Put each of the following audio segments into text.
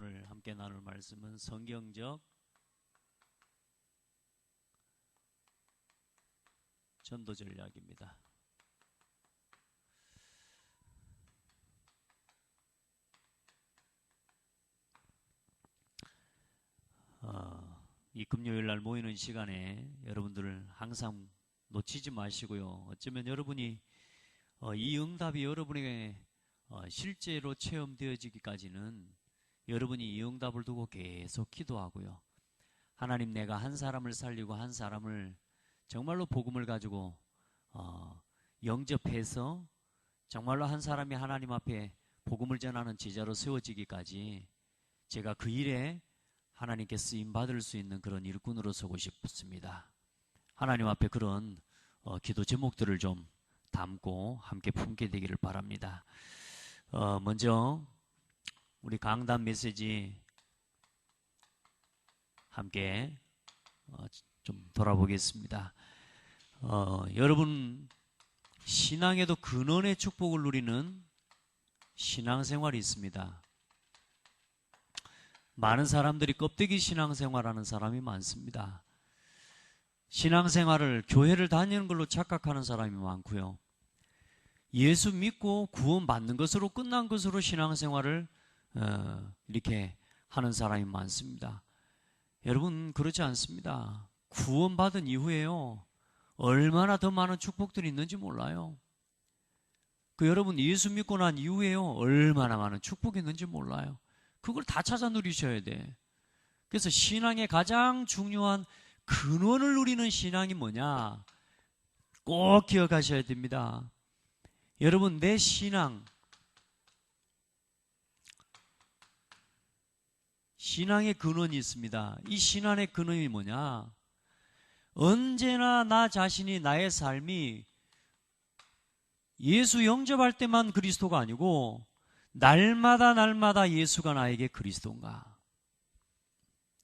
오늘 함께 나눌 말씀은 성경적 전도 전략입니다. 이 금요일 날 모이는 시간에 여러분들 항상 놓치지 마시고요. 어쩌면 여러분이 이 응답이 여러분에게 실제로 체험되어지기까지는 여러분이 이 응답을 두고 계속 기도하고요. 하나님, 내가 한 사람을 살리고 한 사람을 정말로 복음을 가지고 영접해서 정말로 한 사람이 하나님 앞에 복음을 전하는 제자로 세워지기까지 제가 그 일에 하나님께 쓰임받을 수 있는 그런 일꾼으로 서고 싶습니다. 하나님 앞에 그런 기도 제목들을 좀 담고 함께 품게 되기를 바랍니다. 먼저 우리 강단 메시지 함께 좀 돌아보겠습니다. 여러분, 신앙에도 근원의 축복을 누리는 신앙생활이 있습니다. 많은 사람들이 껍데기 신앙생활하는 사람이 많습니다. 신앙생활을 교회를 다니는 걸로 착각하는 사람이 많고요. 예수 믿고 구원받는 것으로 끝난 것으로 신앙생활을 이렇게 하는 사람이 많습니다. 여러분, 그렇지 않습니다. 구원받은 이후에요, 얼마나 더 많은 축복들이 있는지 몰라요. 여러분, 예수 믿고 난 이후에요, 얼마나 많은 축복이 있는지 몰라요. 그걸 다 찾아 누리셔야 돼. 그래서 신앙의 가장 중요한 근원을 누리는 신앙이 뭐냐? 꼭 기억하셔야 됩니다. 여러분, 내 신앙의 근원이 있습니다. 이 신앙의 근원이 뭐냐? 언제나 나 자신이, 나의 삶이 예수 영접할 때만 그리스도가 아니고 날마다 예수가 나에게 그리스도인가?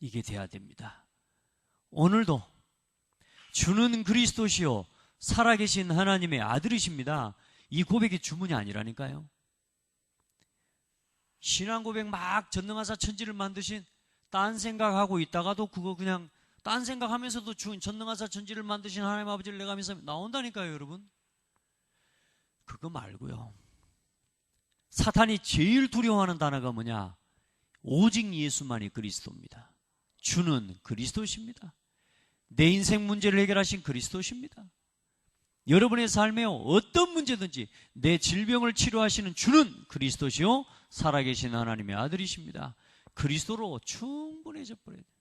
이게 돼야 됩니다. 오늘도 주는 그리스도시요 살아계신 하나님의 아들이십니다. 이 고백이 주문이 아니라니까요. 신앙 고백 막 전능하사 천지를 만드신, 딴 생각하고 있다가도 그거 그냥 딴 생각하면서도 전능하사 천지를 만드신 하나님 아버지를 내가 믿습니다 나온다니까요. 여러분, 그거 말고요, 사탄이 제일 두려워하는 단어가 뭐냐? 오직 예수만이 그리스도입니다. 주는 그리스도십니다. 내 인생 문제를 해결하신 그리스도십니다. 여러분의 삶에 어떤 문제든지 내 질병을 치료하시는 주는 그리스도시요 살아계신 하나님의 아들이십니다. 그리스도로 충분해져 버려야 돼요.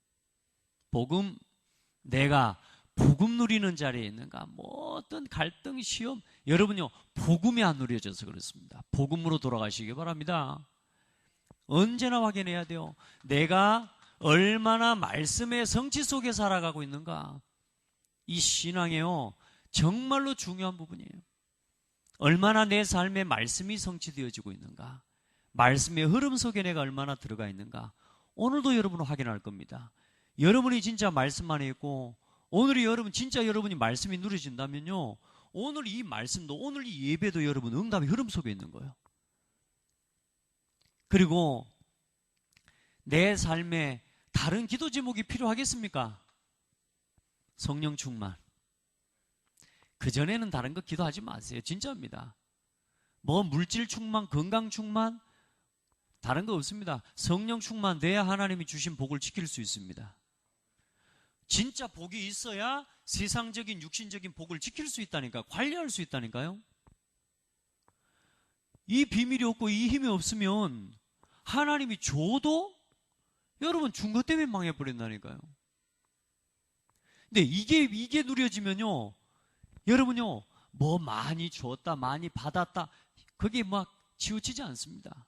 복음, 내가 복음 누리는 자리에 있는가? 뭐 어떤 갈등, 시험, 여러분요, 복음이 안 누려져서 그렇습니다. 복음으로 돌아가시기 바랍니다. 언제나 확인해야 돼요. 내가 얼마나 말씀의 성취 속에 살아가고 있는가? 이 신앙에요, 정말로 중요한 부분이에요. 얼마나 내 삶에 말씀이 성취되어지고 있는가? 말씀의 흐름 속에 내가 얼마나 들어가 있는가? 오늘도 여러분은 확인할 겁니다. 여러분이 진짜 말씀만 있고 오늘이 진짜 여러분이 말씀이 누려진다면요, 오늘 이 말씀도, 오늘 이 예배도 여러분 응답의 흐름 속에 있는 거예요. 그리고 내 삶에 다른 기도 제목이 필요하겠습니까? 성령 충만. 그전에는 다른 거 기도하지 마세요. 진짜입니다. 뭐 물질 충만, 건강 충만, 다른 거 없습니다. 성령 충만돼야 하나님이 주신 복을 지킬 수 있습니다. 진짜 복이 있어야 세상적인 육신적인 복을 지킬 수 있다니까, 관리할 수 있다니까요. 이 비밀이 없고 이 힘이 없으면 하나님이 줘도 여러분 준 것 때문에 망해버린다니까요. 근데 이게 누려지면요, 여러분요, 뭐 많이 줬다, 많이 받았다, 그게 막 치우치지 않습니다.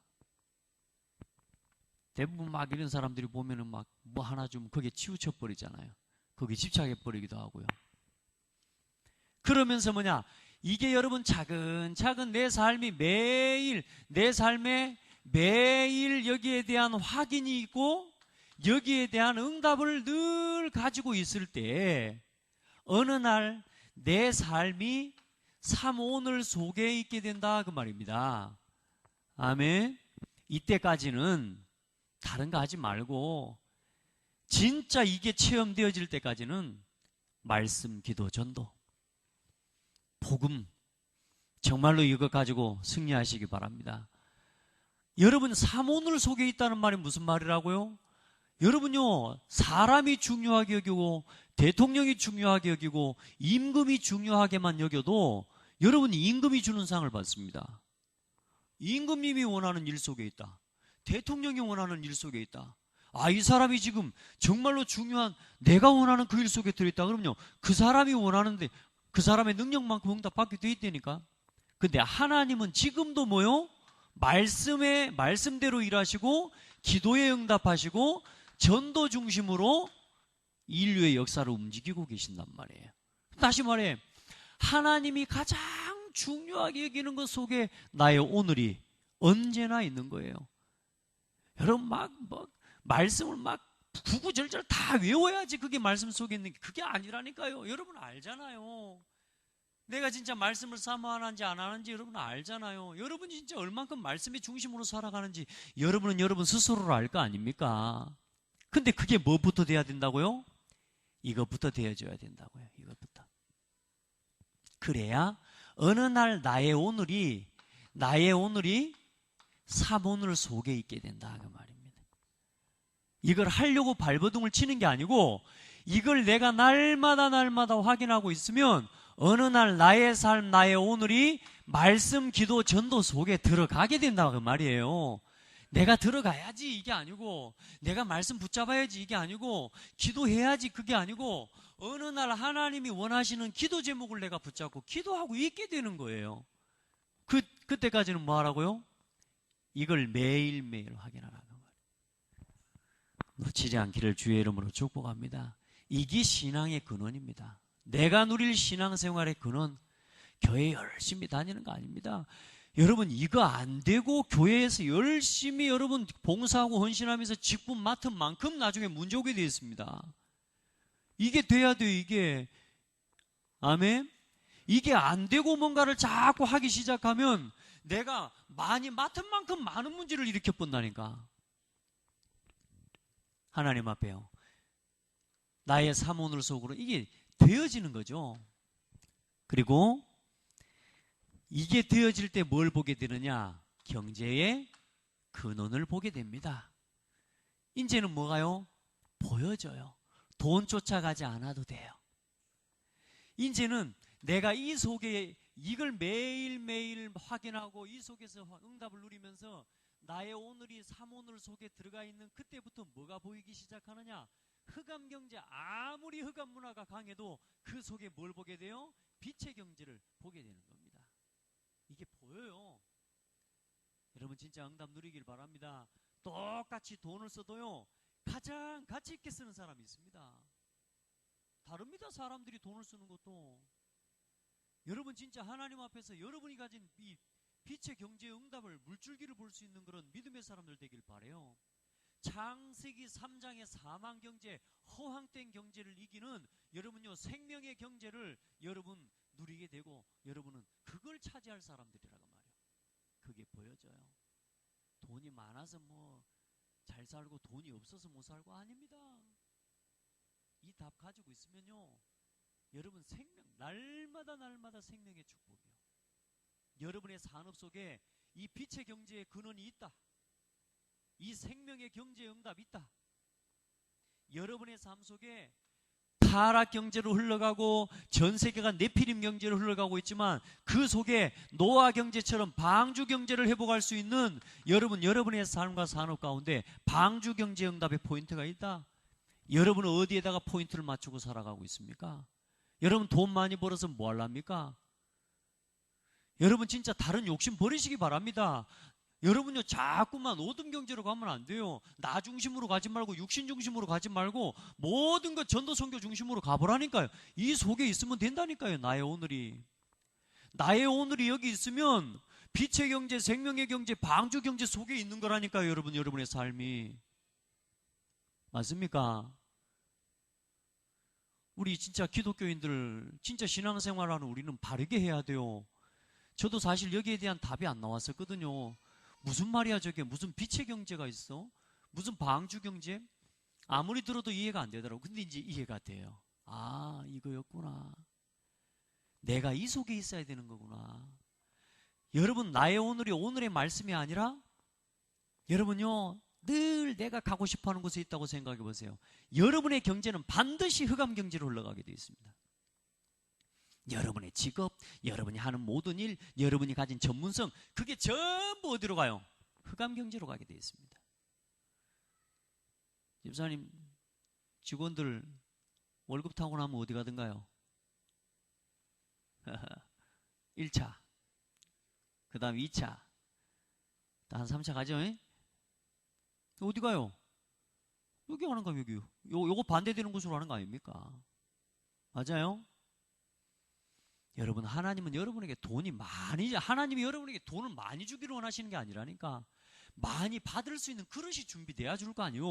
대부분 막 이런 사람들이 보면은 막 뭐 하나 주면 그게 치우쳐 버리잖아요. 거기 집착해 버리기도 하고요. 그러면서 뭐냐? 이게 여러분 차근차근 내 삶이 내 삶에 매일 여기에 대한 확인이 있고 여기에 대한 응답을 늘 가지고 있을 때 어느 날 내 삶이 참 오늘 속에 있게 된다, 그 말입니다. 아멘. 이때까지는 다른 거 하지 말고 진짜 이게 체험되어질 때까지는 말씀, 기도, 전도, 복음, 정말로 이것 가지고 승리하시기 바랍니다. 여러분, 사모늘 속에 있다는 말이 무슨 말이라고요? 여러분요, 사람이 중요하게 여기고 대통령이 중요하게 여기고 임금이 중요하게만 여겨도 여러분 임금이 주는 상을 받습니다. 임금님이 원하는 일 속에 있다. 대통령이 원하는 일 속에 있다. 이 사람이 지금 정말로 중요한 내가 원하는 그 일 속에 들어있다. 그러면요, 그 사람이 원하는데 그 사람의 능력만큼 응답받게 돼 있다니까. 근데 하나님은 지금도 뭐요? 말씀대로 일하시고 기도에 응답하시고 전도 중심으로 인류의 역사를 움직이고 계신단 말이에요. 다시 말해, 하나님이 가장 중요하게 여기는 것 속에 나의 오늘이 언제나 있는 거예요. 여러분 말씀을 구구절절 다 외워야지 그게 말씀 속에 있는 게 그게 아니라니까요. 여러분 알잖아요. 내가 진짜 말씀을 사모하는지 안 하는지 여러분 알잖아요. 여러분이 진짜 얼만큼 말씀의 중심으로 살아가는지 여러분은 여러분 스스로를 알 거 아닙니까? 근데 그게 뭐부터 돼야 된다고요? 이것부터 되어줘야 된다고요. 이것부터. 그래야 어느 날 나의 오늘이 사모늘 속에 있게 된다 그 말입니다. 이걸 하려고 발버둥을 치는 게 아니고 이걸 내가 날마다 확인하고 있으면 어느 날 나의 삶, 나의 오늘이 말씀, 기도, 전도 속에 들어가게 된다 그 말이에요. 내가 들어가야지 이게 아니고 내가 말씀 붙잡아야지 이게 아니고 기도해야지 그게 아니고 어느 날 하나님이 원하시는 기도 제목을 내가 붙잡고 기도하고 있게 되는 거예요. 그때까지는 뭐 하라고요? 이걸 매일매일 확인하라고 말이에요. 놓치지 않기를 주의 이름으로 축복합니다. 이게 신앙의 근원입니다. 내가 누릴 신앙생활의 근원, 교회 열심히 다니는 거 아닙니다. 여러분 이거 안 되고 교회에서 열심히 여러분 봉사하고 헌신하면서 직분 맡은 만큼 나중에 문제 오게 되어 있습니다. 이게 돼야 돼요. 이게 아멘. 이게 안 되고 뭔가를 자꾸 하기 시작하면 내가 많이 맡은 만큼 많은 문제를 일으켜 본다니까. 하나님 앞에요. 나의 사모늘 속으로 이게 되어지는 거죠. 그리고 이게 되어질 때 뭘 보게 되느냐? 경제의 근원을 보게 됩니다. 이제는 뭐가요? 보여져요. 돈 쫓아가지 않아도 돼요. 이제는 내가 이 속에 이걸 매일매일 확인하고 이 속에서 응답을 누리면서 나의 오늘이 사모늘 속에 들어가 있는 그때부터 뭐가 보이기 시작하느냐? 흑암 경제, 아무리 흑암 문화가 강해도 그 속에 뭘 보게 돼요? 빛의 경제를 보게 되는 겁니다. 이게 보여요. 여러분 진짜 응답 누리길 바랍니다. 똑같이 돈을 써도요 가장 가치 있게 쓰는 사람이 있습니다. 다릅니다. 사람들이 돈을 쓰는 것도. 여러분 진짜 하나님 앞에서 여러분이 가진 이 빛의 경제의 응답을 물줄기를 볼 수 있는 그런 믿음의 사람들 되길 바라요. 창세기 3장의 사망 경제, 허황된 경제를 이기는 여러분요 생명의 경제를 여러분 누리게 되고 여러분은 그걸 차지할 사람들이라고 말이에요. 그게 보여져요. 돈이 많아서 뭐 잘 살고 돈이 없어서 못 살고 아닙니다. 이 답 가지고 있으면요 여러분 생명 날마다 생명의 축복이요. 여러분의 산업 속에 이 빛의 경제의 근원이 있다. 이 생명의 경제의 응답이 있다. 여러분의 삶 속에 타락 경제로 흘러가고 전 세계가 네피림 경제로 흘러가고 있지만 그 속에 노아 경제처럼 방주 경제를 회복할 수 있는 여러분의 삶과 산업 가운데 방주 경제 응답의 포인트가 있다. 여러분은 어디에다가 포인트를 맞추고 살아가고 있습니까? 여러분 돈 많이 벌어서 뭐 하랍니까? 여러분 진짜 다른 욕심 버리시기 바랍니다. 여러분요 자꾸만 오둠 경제로 가면 안 돼요. 나 중심으로 가지 말고 육신 중심으로 가지 말고 모든 것 전도 선교 중심으로 가보라니까요. 이 속에 있으면 된다니까요. 나의 오늘이 여기 있으면 빛의 경제, 생명의 경제, 방주 경제 속에 있는 거라니까요. 여러분의 삶이 맞습니까? 우리 진짜 기독교인들 진짜 신앙생활하는 우리는 바르게 해야 돼요. 저도 사실 여기에 대한 답이 안 나왔었거든요. 무슨 말이야 저게 무슨 빛의 경제가 있어? 무슨 방주 경제? 아무리 들어도 이해가 안 되더라고. 근데 이제 이해가 돼요. 아, 이거였구나. 내가 이 속에 있어야 되는 거구나. 여러분, 나의 오늘의 말씀이 아니라 여러분요, 늘 내가 가고 싶어하는 곳에 있다고 생각해 보세요. 여러분의 경제는 반드시 흑암 경제로 흘러가게 되어 있습니다. 여러분의 직업, 여러분이 하는 모든 일, 여러분이 가진 전문성, 그게 전부 어디로 가요? 흑암 경제로 가게 되어 있습니다. 집사님, 직원들 월급 타고 나면 어디 가든가요? 1차, 그 다음 2차, 한 3차 가죠? 어디 가요? 여기 가는 거, 여기요. 요거 반대되는 곳으로 가는 거 아닙니까? 맞아요? 여러분, 하나님은 여러분에게 하나님이 여러분에게 돈을 많이 주기를 원하시는 게 아니라니까. 많이 받을 수 있는 그릇이 준비돼야 줄 거 아니요.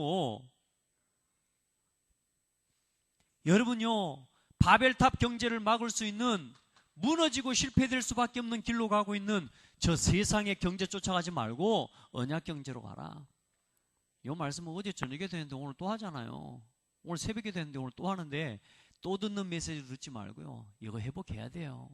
여러분요, 바벨탑 경제를 막을 수 있는, 무너지고 실패될 수밖에 없는 길로 가고 있는 저 세상의 경제 쫓아가지 말고 언약 경제로 가라. 이 말씀은 어제 저녁에 되는데 오늘 또 하잖아요. 오늘 새벽에 되는데 오늘 또 하는데, 또 듣는 메시지 듣지 말고요, 이거 회복해야 돼요.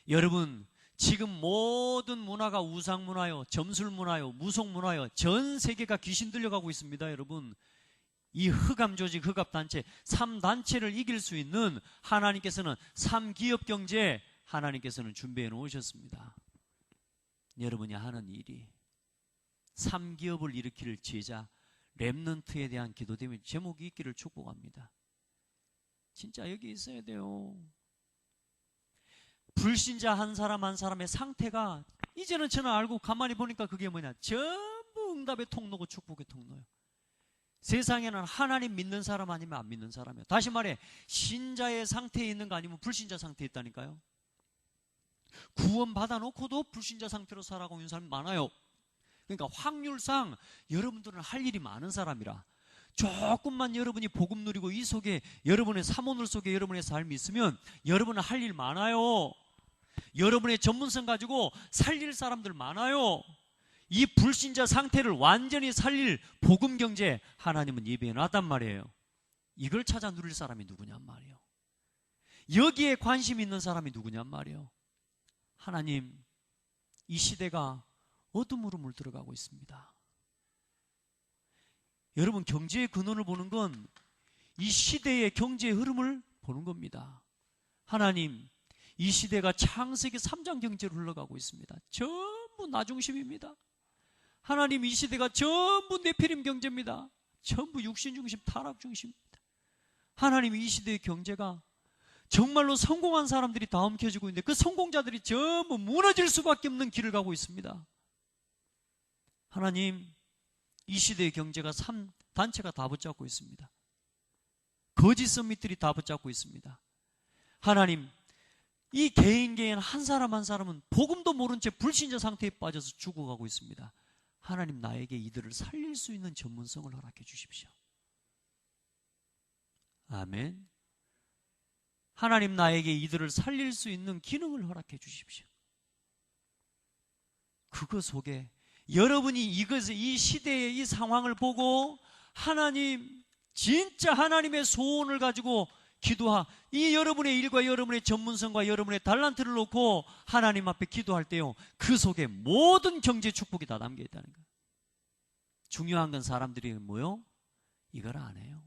여러분, 지금 모든 문화가 우상 문화요, 점술 문화요, 무속 문화요, 전 세계가 귀신 들려가고 있습니다. 여러분, 이 흑암 조직, 흑암 단체, 3단체를 이길 수 있는 하나님께서는 3기업 경제, 하나님께서는 준비해 놓으셨습니다. 여러분이 하는 일이 3기업을 일으킬 제자 렘넌트에 대한 기도되면 제목이 있기를 축복합니다. 진짜 여기 있어야 돼요. 불신자 한 사람 한 사람의 상태가 이제는 저는 알고 가만히 보니까 그게 뭐냐, 전부 응답의 통로고 축복의 통로예요. 세상에는 하나님 믿는 사람 아니면 안 믿는 사람이에요. 다시 말해, 신자의 상태에 있는 거 아니면 불신자 상태에 있다니까요. 구원 받아놓고도 불신자 상태로 살아가고 있는 사람이 많아요. 그러니까 확률상 여러분들은 할 일이 많은 사람이라, 조금만 여러분이 복음 누리고 이 속에 여러분의 사모늘 속에 여러분의 삶이 있으면 여러분은 할 일 많아요. 여러분의 전문성 가지고 살릴 사람들 많아요. 이 불신자 상태를 완전히 살릴 복음 경제 하나님은 예배해 놨단 말이에요. 이걸 찾아 누릴 사람이 누구냔 말이에요. 여기에 관심 있는 사람이 누구냔 말이에요. 하나님, 이 시대가 어둠으로 물들어가고 있습니다. 여러분, 경제의 근원을 보는 건 이 시대의 경제의 흐름을 보는 겁니다. 하나님, 이 시대가 창세기 3장 경제로 흘러가고 있습니다. 전부 나 중심입니다. 하나님, 이 시대가 전부 네피림 경제입니다. 전부 육신 중심, 타락 중심입니다. 하나님, 이 시대의 경제가 정말로 성공한 사람들이 다 엉켜지고 있는데 그 성공자들이 전부 무너질 수밖에 없는 길을 가고 있습니다. 하나님, 이 시대의 경제가 3단체가 다 붙잡고 있습니다. 거짓 선밋들이 다 붙잡고 있습니다. 하나님, 이 개인 한 사람 한 사람은 복음도 모른 채 불신자 상태에 빠져서 죽어가고 있습니다. 하나님, 나에게 이들을 살릴 수 있는 전문성을 허락해 주십시오. 아멘. 하나님, 나에게 이들을 살릴 수 있는 기능을 허락해 주십시오. 그거 속에 여러분이 이 시대의 이 상황을 보고 하나님, 진짜 하나님의 소원을 가지고 이 여러분의 일과 여러분의 전문성과 여러분의 달란트를 놓고 하나님 앞에 기도할 때요, 그 속에 모든 경제 축복이 다 담겨 있다는 거예요. 중요한 건 사람들이 뭐요? 이걸 안 해요.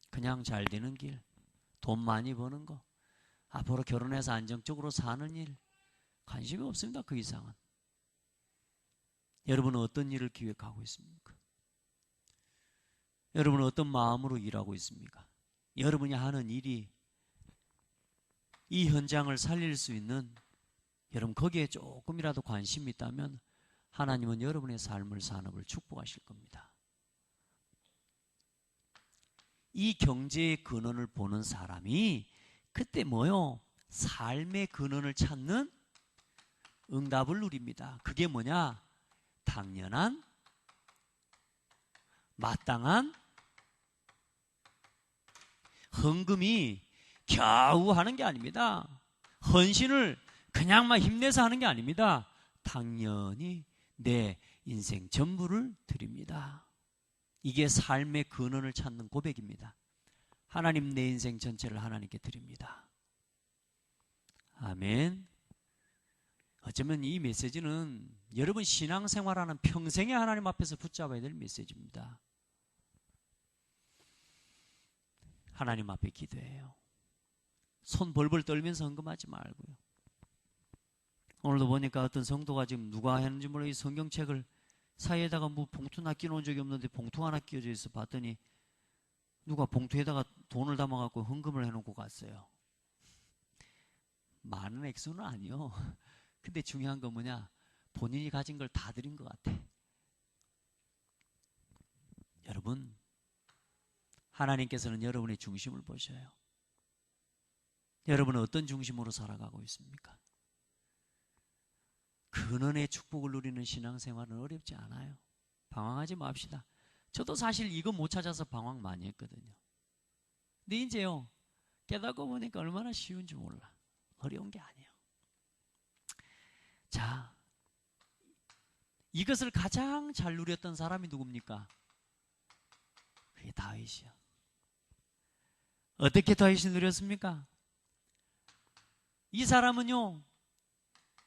그냥 잘 되는 길, 돈 많이 버는 거, 앞으로 결혼해서 안정적으로 사는 일, 관심이 없습니다. 그 이상은. 여러분은 어떤 일을 기획하고 있습니까? 여러분은 어떤 마음으로 일하고 있습니까? 여러분이 하는 일이 이 현장을 살릴 수 있는, 여러분 거기에 조금이라도 관심이 있다면 하나님은 여러분의 삶을, 산업을 축복하실 겁니다. 이 경제의 근원을 보는 사람이 그때 뭐요? 삶의 근원을 찾는 응답을 누립니다. 그게 뭐냐? 당연한, 마땅한 헌금이 겨우 하는 게 아닙니다. 헌신을 그냥 막 힘내서 하는 게 아닙니다. 당연히 내 인생 전부를 드립니다. 이게 삶의 근원을 찾는 고백입니다. 하나님, 내 인생 전체를 하나님께 드립니다. 아멘. 어쩌면 이 메시지는 여러분 신앙생활하는 평생에 하나님 앞에서 붙잡아야 될 메시지입니다. 하나님 앞에 기도해요. 손 벌벌 떨면서 헌금하지 말고요. 오늘도 보니까 어떤 성도가 지금 누가 했는지 몰라 이 성경책을 사이에다가 뭐 봉투나 끼놓은 적이 없는데 봉투 하나 끼워져 있어 봤더니 누가 봉투에다가 돈을 담아갖고 헌금을 해놓고 갔어요. 많은 액수는 아니요. 근데 중요한 건 뭐냐? 본인이 가진 걸 다 드린 것 같아. 여러분, 하나님께서는 여러분의 중심을 보셔요. 여러분은 어떤 중심으로 살아가고 있습니까? 근원의 축복을 누리는 신앙생활은 어렵지 않아요. 방황하지 맙시다. 저도 사실 이거 못 찾아서 방황 많이 했거든요. 근데 이제요, 깨닫고 보니까 얼마나 쉬운지 몰라. 어려운 게 아니에요. 자, 이것을 가장 잘 누렸던 사람이 누굽니까? 그게 다윗이요. 어떻게 다윗이 누렸습니까? 이 사람은요,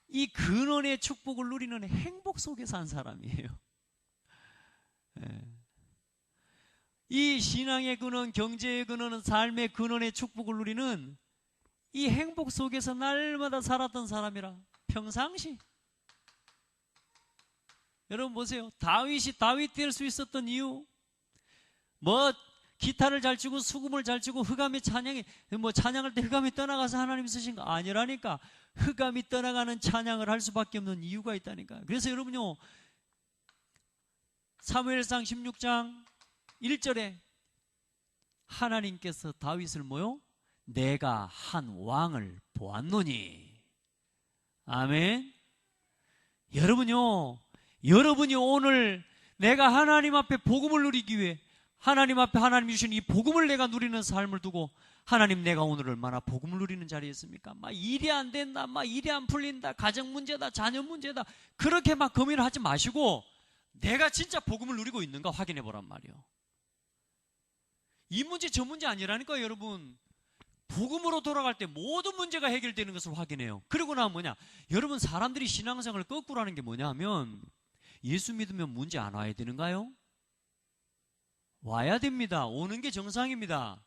이 근원의 축복을 누리는 행복 속에 산 사람이에요. 이 신앙의 근원, 경제의 근원은 삶의 근원의 축복을 누리는 이 행복 속에서 날마다 살았던 사람이라. 평상시 여러분 보세요. 다윗이 다윗 될 수 있었던 이유, 뭐 기타를 잘 치고 수금을 잘 치고 흑암이 찬양이 뭐 찬양할 때 흑암이 떠나가서 하나님 쓰신 거 아니라니까. 흑암이 떠나가는 찬양을 할 수밖에 없는 이유가 있다니까. 그래서 여러분요, 사무엘상 16장 1절에 하나님께서 다윗을 뭐요? 내가 한 왕을 보았노니. 아멘. 여러분이 오늘 내가 하나님 앞에 복음을 누리기 위해 하나님 앞에 하나님 주신 이 복음을 내가 누리는 삶을 두고 하나님, 내가 오늘 얼마나 복음을 누리는 자리에 있습니까? 막 일이 안 된다, 막 일이 안 풀린다, 가정 문제다, 자녀 문제다, 그렇게 막 고민을 하지 마시고 내가 진짜 복음을 누리고 있는가 확인해 보란 말이에요. 이 문제 저 문제 아니라니까요. 여러분, 복음으로 돌아갈 때 모든 문제가 해결되는 것을 확인해요. 그리고 나면 뭐냐, 여러분, 사람들이 신앙생활을 거꾸로 하는 게 뭐냐 하면, 예수 믿으면 문제 안 와야 되는가요? 와야 됩니다. 오는 게 정상입니다.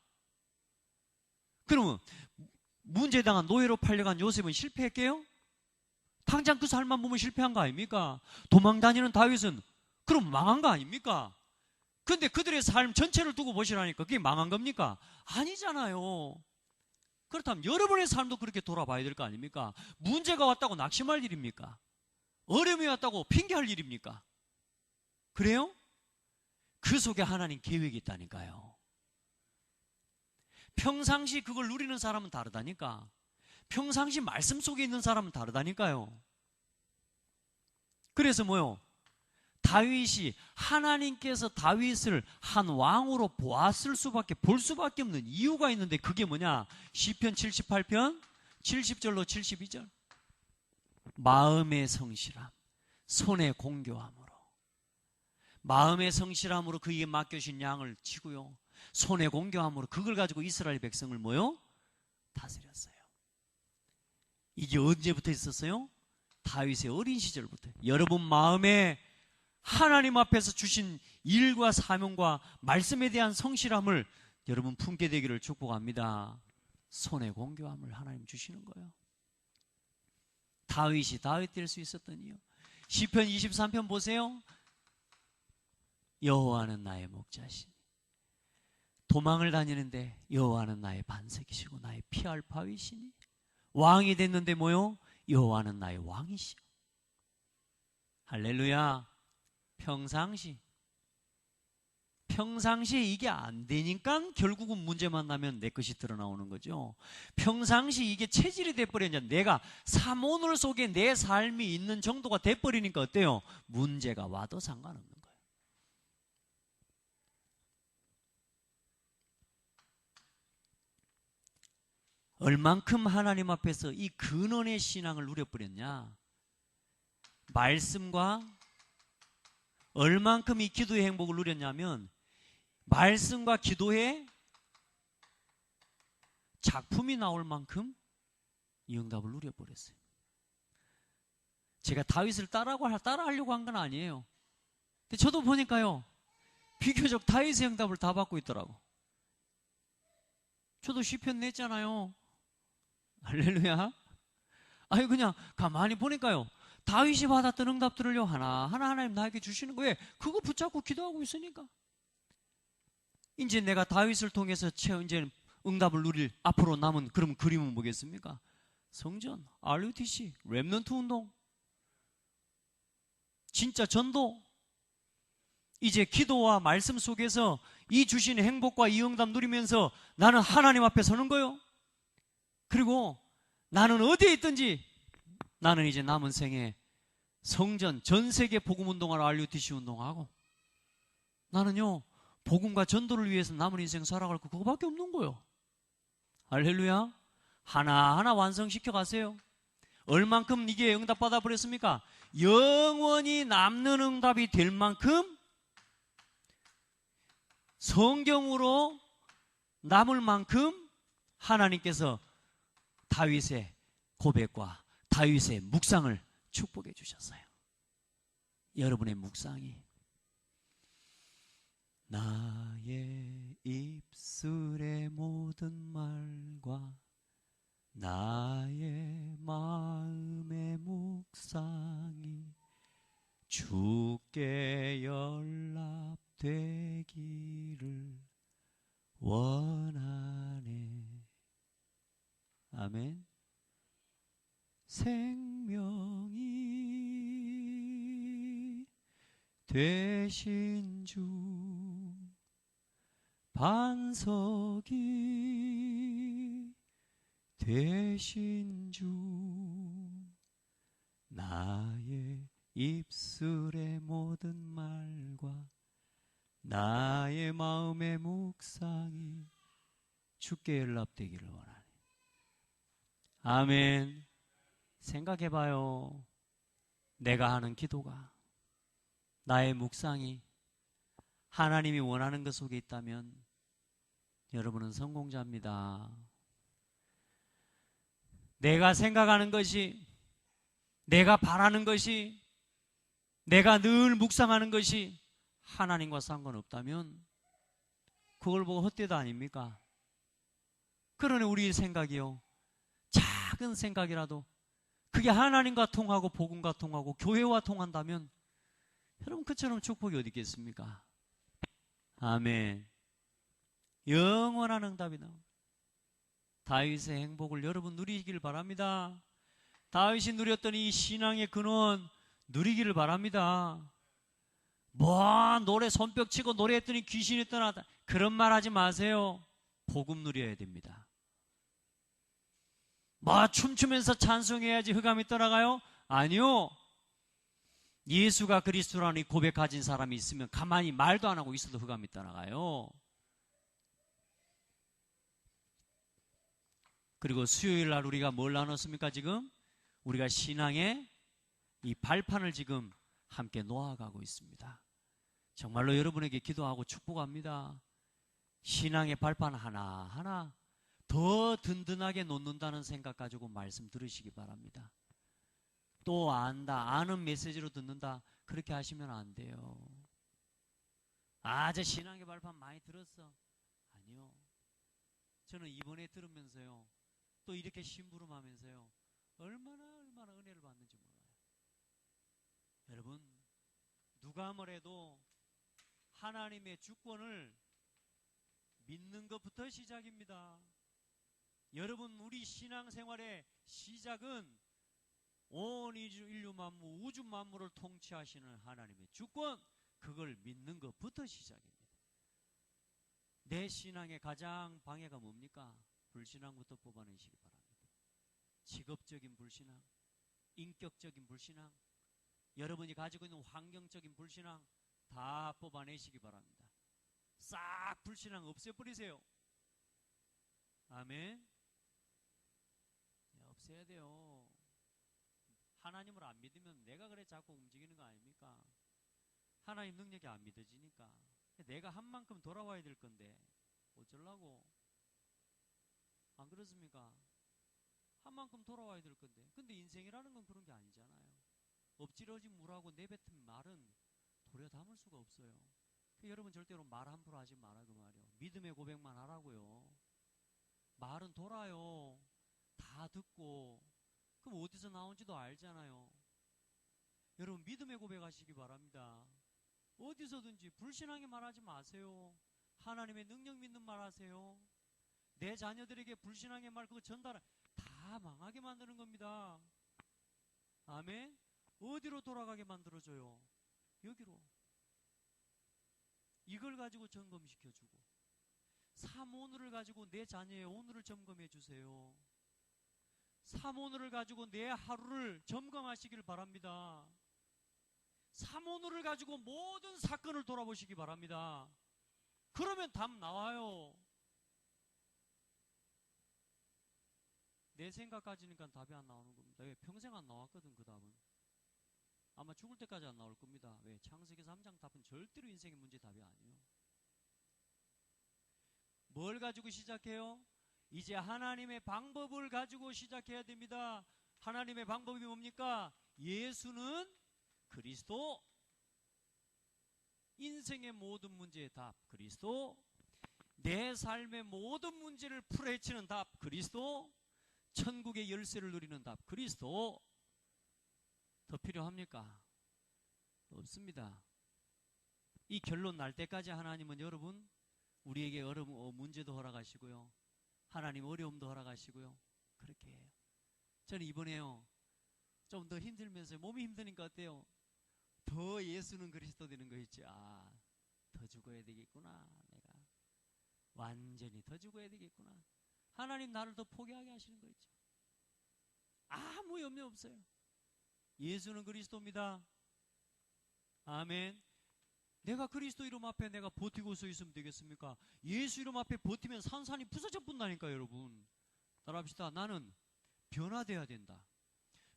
그러면 문제에 당한 노예로 팔려간 요셉은 실패했게요? 당장 그 삶만 보면 실패한 거 아닙니까? 도망 다니는 다윗은 그럼 망한 거 아닙니까? 근데 그들의 삶 전체를 두고 보시라니까 그게 망한 겁니까? 아니잖아요. 그렇다면 여러분의 삶도 그렇게 돌아봐야 될 거 아닙니까? 문제가 왔다고 낙심할 일입니까? 어려움이 왔다고 핑계할 일입니까? 그래요? 그 속에 하나님 계획이 있다니까요. 평상시 그걸 누리는 사람은 다르다니까. 평상시 말씀 속에 있는 사람은 다르다니까요. 그래서 뭐요? 다윗이 하나님께서 다윗을 한 왕으로 볼 수밖에 없는 이유가 있는데 그게 뭐냐? 시편 78편 70절로 72절. 마음의 성실함, 손의 공교함으로. 마음의 성실함으로 그에게 맡겨진 양을 치고요, 손의 공교함으로 그걸 가지고 이스라엘 백성을 뭐요? 다스렸어요. 이게 언제부터 있었어요? 다윗의 어린 시절부터. 여러분 마음에 하나님 앞에서 주신 일과 사명과 말씀에 대한 성실함을 여러분 품게 되기를 축복합니다. 손의 공교함을 하나님 주시는 거예요. 다윗이 다윗 될 수 있었던 이유. 시편 23편 보세요. 여호와는 나의 목자시니 도망을 다니는데 여호와는 나의 반석이시고 나의 피할 바위시니. 왕이 됐는데 뭐요? 여호와는 나의 왕이시오. 할렐루야. 평상시에 이게 안 되니까 결국은 문제만 나면 내 것이 드러나오는 거죠. 평상시 이게 체질이 돼버리냐, 내가 사모늘 속에 내 삶이 있는 정도가 돼버리니까 어때요? 문제가 와도 상관없는 거예요. 얼만큼 하나님 앞에서 이 근원의 신앙을 누려버렸냐? 말씀과 얼만큼 이 기도의 행복을 누렸냐면 말씀과 기도의 작품이 나올 만큼 이 응답을 누려버렸어요. 제가 다윗을 따라하려고 한 건 아니에요. 근데 저도 보니까요, 비교적 다윗의 응답을 다 받고 있더라고. 저도 시편 냈잖아요. 할렐루야. 아니 그냥 가만히 보니까요, 다윗이 받았던 응답들을요 하나하나 하나님 나에게 주시는 거예요. 그거 붙잡고 기도하고 있으니까. 이제 내가 다윗을 통해서 이제 응답을 누릴 앞으로 남은 그럼 그림은 뭐겠습니까? 성전, RUTC, 렘넌트 운동, 진짜 전도. 이제 기도와 말씀 속에서 이 주신 행복과 이 응답 누리면서 나는 하나님 앞에 서는 거요. 그리고 나는 어디에 있든지 나는 이제 남은 생에 성전, 전 세계 복음 운동하러 RUTC 운동하고 나는요 복음과 전도를 위해서 남은 인생 살아갈 거 그거밖에 없는 거예요. 할렐루야. 하나하나 완성시켜 가세요. 얼만큼 이게 응답받아 버렸습니까? 영원히 남는 응답이 될 만큼 성경으로 남을 만큼 하나님께서 다윗의 고백과 다윗의 묵상을 축복해 주셨어요. 여러분의 묵상이 나의 입술의 모든 말과 나의 마음의 묵상이 주께 연락되기를 원하네. 아멘. 생명이 되신 주 반석이 되신 주 나의 입술의 모든 말과 나의 마음의 묵상이 주께 연락되기를 원하네. 아멘. 생각해봐요. 내가 하는 기도가, 나의 묵상이 하나님이 원하는 것 속에 있다면 여러분은 성공자입니다. 내가 생각하는 것이, 내가 바라는 것이, 내가 늘 묵상하는 것이 하나님과 상관없다면 그걸 보고 헛되다 아닙니까? 그러니 우리의 생각이요, 작은 생각이라도 그게 하나님과 통하고 복음과 통하고 교회와 통한다면 여러분 그처럼 축복이 어디 있겠습니까? 아멘. 영원한 응답이 나옵니다. 다윗의 행복을 여러분 누리길 바랍니다. 다윗이 누렸던 이 신앙의 근원 누리기를 바랍니다. 뭐 노래 손뼉 치고 노래했더니 귀신이 떠나다, 그런 말 하지 마세요. 복음 누려야 됩니다. 뭐 춤추면서 찬송해야지 흑암이 떠나가요? 아니요. 예수가 그리스도라는 이 고백 가진 사람이 있으면 가만히 말도 안 하고 있어도 흑암이 떠나가요. 그리고 수요일 날 우리가 뭘 나눴습니까? 지금 우리가 신앙의 이 발판을 지금 함께 놓아가고 있습니다. 정말로 여러분에게 기도하고 축복합니다. 신앙의 발판 하나하나 더 든든하게 놓는다는 생각 가지고 말씀 들으시기 바랍니다. 또 안다, 아는 메시지로 듣는다, 그렇게 하시면 안 돼요. 아, 저 신앙의 발판 많이 들었어. 아니요. 저는 이번에 들으면서요, 또 이렇게 심부름하면서요, 얼마나 은혜를 받는지 몰라요. 여러분, 누가 뭐래도 하나님의 주권을 믿는 것부터 시작입니다. 여러분, 우리 신앙생활의 시작은 온 인류 만물, 우주 만물을 통치하시는 하나님의 주권, 그걸 믿는 것부터 시작입니다. 내 신앙의 가장 방해가 뭡니까? 불신앙부터 뽑아내시기 바랍니다. 직업적인 불신앙, 인격적인 불신앙, 여러분이 가지고 있는 환경적인 불신앙 다 뽑아내시기 바랍니다. 싹 불신앙 없애버리세요. 아멘. 없애야 돼요. 하나님을 안 믿으면 내가 그래 자꾸 움직이는 거 아닙니까? 하나님 능력이 안 믿어지니까. 내가 한 만큼 돌아와야 될 건데 어쩌려고? 안 그렇습니까? 한 만큼 돌아와야 될 건데. 근데 인생이라는 건 그런 게 아니잖아요. 엎질러진 물하고 내뱉은 말은 도려 담을 수가 없어요. 여러분 절대로 말 함부로 하지 마라 그 말이요. 믿음의 고백만 하라고요. 말은 돌아요. 다 듣고. 그럼 어디서 나온지도 알잖아요. 여러분 믿음의 고백하시기 바랍니다. 어디서든지 불신하게 말하지 마세요. 하나님의 능력 믿는 말 하세요. 내 자녀들에게 불신하게 말 그거 전달 다 망하게 만드는 겁니다. 아멘. 어디로 돌아가게 만들어줘요? 여기로. 이걸 가지고 점검시켜주고 삶 오늘을 가지고 내 자녀의 오늘을 점검해 주세요. 삶 오늘을 가지고 내 하루를 점검하시길 바랍니다. 삶 오늘을 가지고 모든 사건을 돌아보시기 바랍니다. 그러면 답 나와요. 내 생각 가지니까 답이 안 나오는 겁니다. 왜? 평생 안 나왔거든 그 답은. 아마 죽을 때까지 안 나올 겁니다. 왜? 창세기 3장 답은 절대로 인생의 문제 답이 아니에요. 뭘 가지고 시작해요? 이제 하나님의 방법을 가지고 시작해야 됩니다. 하나님의 방법이 뭡니까? 예수는 그리스도. 인생의 모든 문제의 답 그리스도. 내 삶의 모든 문제를 풀어헤치는 답 그리스도. 천국의 열쇠를 누리는 답 그리스도. 더 필요합니까? 없습니다. 이 결론 날 때까지 하나님은 여러분 우리에게 문제도 허락하시고요. 하나님 어려움도 허락하시고요. 그렇게 해요. 저는 이번에요. 좀 더 힘들면서 몸이 힘드니까 어때요? 더 예수는 그리스도 되는 거 있지. 아, 더 죽어야 되겠구나. 내가 완전히 더 죽어야 되겠구나. 하나님 나를 더 포기하게 하시는 거 있죠. 아무 염려 없어요. 예수는 그리스도입니다. 아멘. 내가 그리스도 이름 앞에 내가 버티고 서 있으면 되겠습니까? 예수 이름 앞에 버티면 산산이 부서져 본다니까 여러분. 따라합시다. 나는 변화돼야 된다.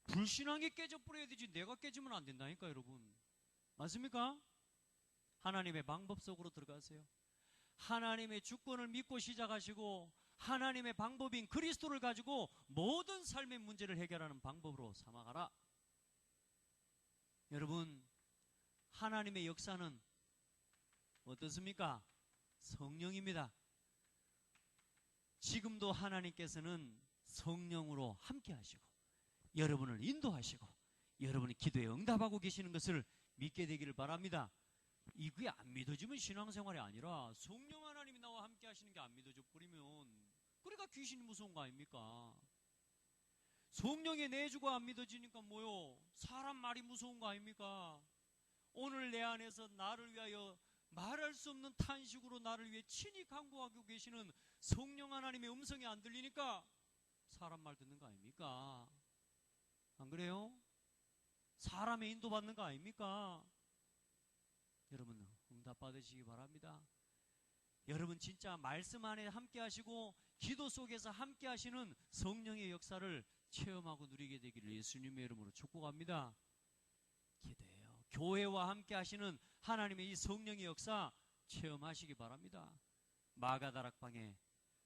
불신앙이 깨져버려야 되지 내가 깨지면 안 된다니까 여러분. 맞습니까? 하나님의 방법 속으로 들어가세요. 하나님의 주권을 믿고 시작하시고 하나님의 방법인 그리스도를 가지고 모든 삶의 문제를 해결하는 방법으로 삼아가라. 여러분 하나님의 역사는 어떻습니까? 성령입니다. 지금도 하나님께서는 성령으로 함께 하시고 여러분을 인도하시고 여러분의 기도에 응답하고 계시는 것을 믿게 되기를 바랍니다. 이게 안 믿어지면 신앙생활이 아니라 성령 하나님이 나와 함께 하시는 게 안 믿어져 버리면 그러니까 귀신이 무서운 거 아닙니까? 성령의 내주가 안 믿어지니까 뭐요? 사람 말이 무서운 거 아닙니까? 오늘 내 안에서 나를 위하여 말할 수 없는 탄식으로 나를 위해 친히 간구하고 계시는 성령 하나님의 음성이 안 들리니까 사람 말 듣는 거 아닙니까? 안 그래요? 사람의 인도받는 거 아닙니까? 여러분 응답 받으시기 바랍니다. 여러분 진짜 말씀 안에 함께 하시고 기도 속에서 함께 하시는 성령의 역사를 체험하고 누리게 되기를 예수님의 이름으로 축복합니다. 기도해요. 교회와 함께 하시는 하나님의 이 성령의 역사 체험하시기 바랍니다. 마가다락방에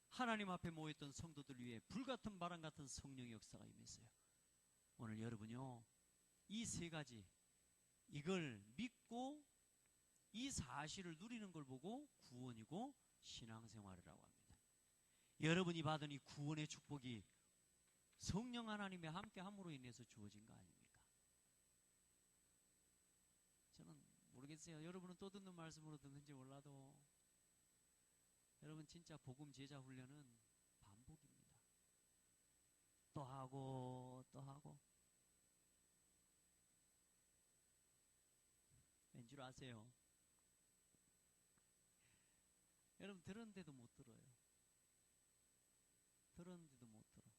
하나님 앞에 모였던 성도들 위해 불같은 바람 같은 성령의 역사가 임했어요. 오늘 여러분요 이 세 가지 이걸 믿고 이 사실을 누리는 걸 보고 구원이고 신앙생활이라고 합니다. 여러분이 받은 이 구원의 축복이 성령 하나님의 함께 함으로 인해서 주어진 거 아닙니까? 저는 모르겠어요. 여러분은 또 듣는 말씀으로 듣는지 몰라도 여러분 진짜 복음 제자 훈련은 반복입니다. 또 하고 또 하고. 왠 줄 아세요? 여러분 들었는데도 못 들어요. 들었는데도 못 들어.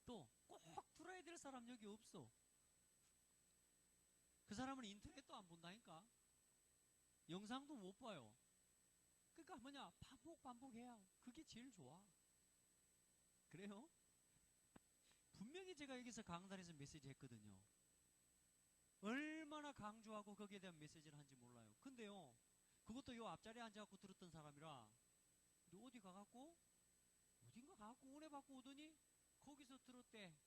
또 꼭 들어야 될 사람 여기 없어. 그 사람은 인터넷도 안 본다니까. 영상도 못 봐요. 그러니까 뭐냐 반복해야 그게 제일 좋아. 그래요? 분명히 제가 여기서 강단에서 메시지 했거든요. 얼마나 얼마나 강조하고 거기에 대한 메시지를 한지 몰라요. 근데요, 그것도 요 앞자리에 앉아갖고 들었던 사람이라, 너 어디 가갖고, 어딘가 가갖고 은혜 받고 오더니, 거기서 들었대.